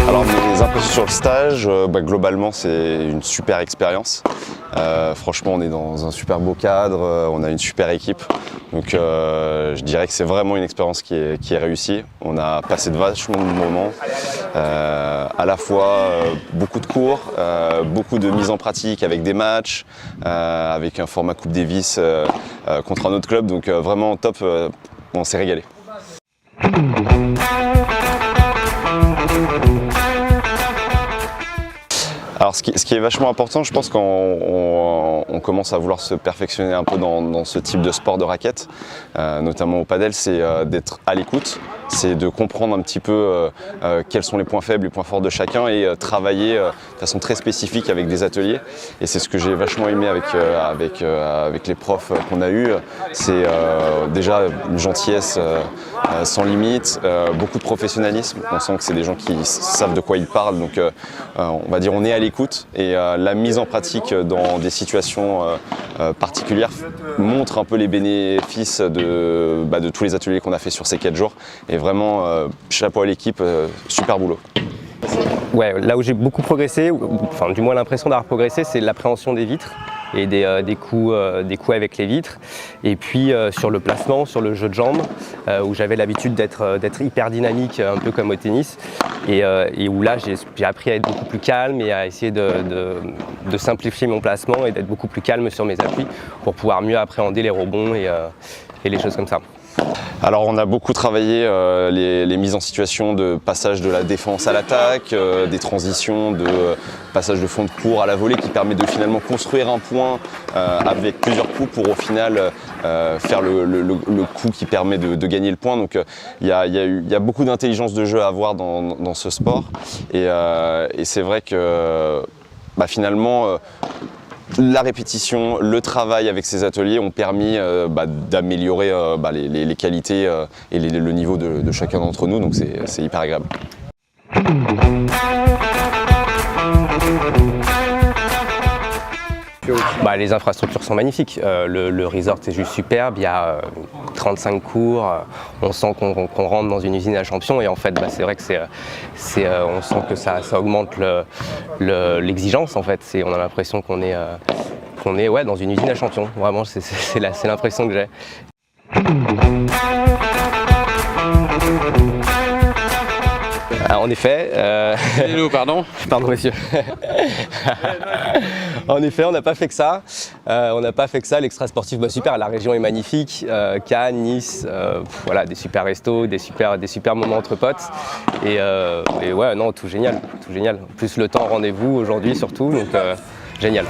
Alors mes impressions sur le stage, globalement c'est une super expérience. Franchement on est dans un super beau cadre, on a une super équipe. Donc je dirais que c'est vraiment une expérience qui est réussie. On a passé de vachement de moments, à la fois beaucoup de cours, beaucoup de mise en pratique avec des matchs, avec un format Coupe Davis contre un autre club. Donc vraiment top, on s'est régalé. Alors ce qui est vachement important, je pense qu'on commence à vouloir se perfectionner un peu dans ce type de sport de raquette, notamment au padel, c'est d'être à l'écoute, c'est de comprendre un petit peu quels sont les points faibles, les points forts de chacun et travailler de façon très spécifique avec des ateliers. Et c'est ce que j'ai vachement aimé avec les profs qu'on a eus, c'est déjà une gentillesse sans limite, beaucoup de professionnalisme, on sent que c'est des gens qui savent de quoi ils parlent, donc on va dire on est à l'écoute et la mise en pratique dans des situations particulières montre un peu les bénéfices de tous les ateliers qu'on a fait sur ces 4 jours et vraiment chapeau à l'équipe, super boulot. Ouais, là où j'ai beaucoup progressé, enfin du moins l'impression d'avoir progressé, c'est l'appréhension des vitres et des coups avec les vitres. Et puis sur le placement, sur le jeu de jambes, où j'avais l'habitude d'être hyper dynamique, un peu comme au tennis, et où là j'ai appris à être beaucoup plus calme et à essayer de simplifier mon placement et d'être beaucoup plus calme sur mes appuis pour pouvoir mieux appréhender les rebonds et les choses comme ça. Alors on a beaucoup travaillé les mises en situation de passage de la défense à l'attaque, des transitions, de passage de fond de cours à la volée qui permet de finalement construire un point avec plusieurs coups pour au final faire le coup qui permet de gagner le point. Donc il y a beaucoup d'intelligence de jeu à avoir dans ce sport et c'est vrai que finalement la répétition, le travail avec ces ateliers ont permis d'améliorer les qualités et le niveau de chacun d'entre nous, donc c'est hyper agréable. Les infrastructures sont magnifiques, le resort est juste superbe, il y a 35 cours, on sent qu'on rentre dans une usine à champions et en fait c'est vrai que on sent que ça augmente l'exigence en fait, on a l'impression qu'on est dans une usine à champions, vraiment c'est l'impression que j'ai. En effet, Hello, pardon. Pardon monsieur. En effet, on n'a pas fait que ça. L'extra sportif, super, la région est magnifique. Cannes, Nice, voilà, des super restos, des super moments entre potes. Et ouais, non, tout génial, tout génial. En plus le temps rendez-vous aujourd'hui surtout, donc génial.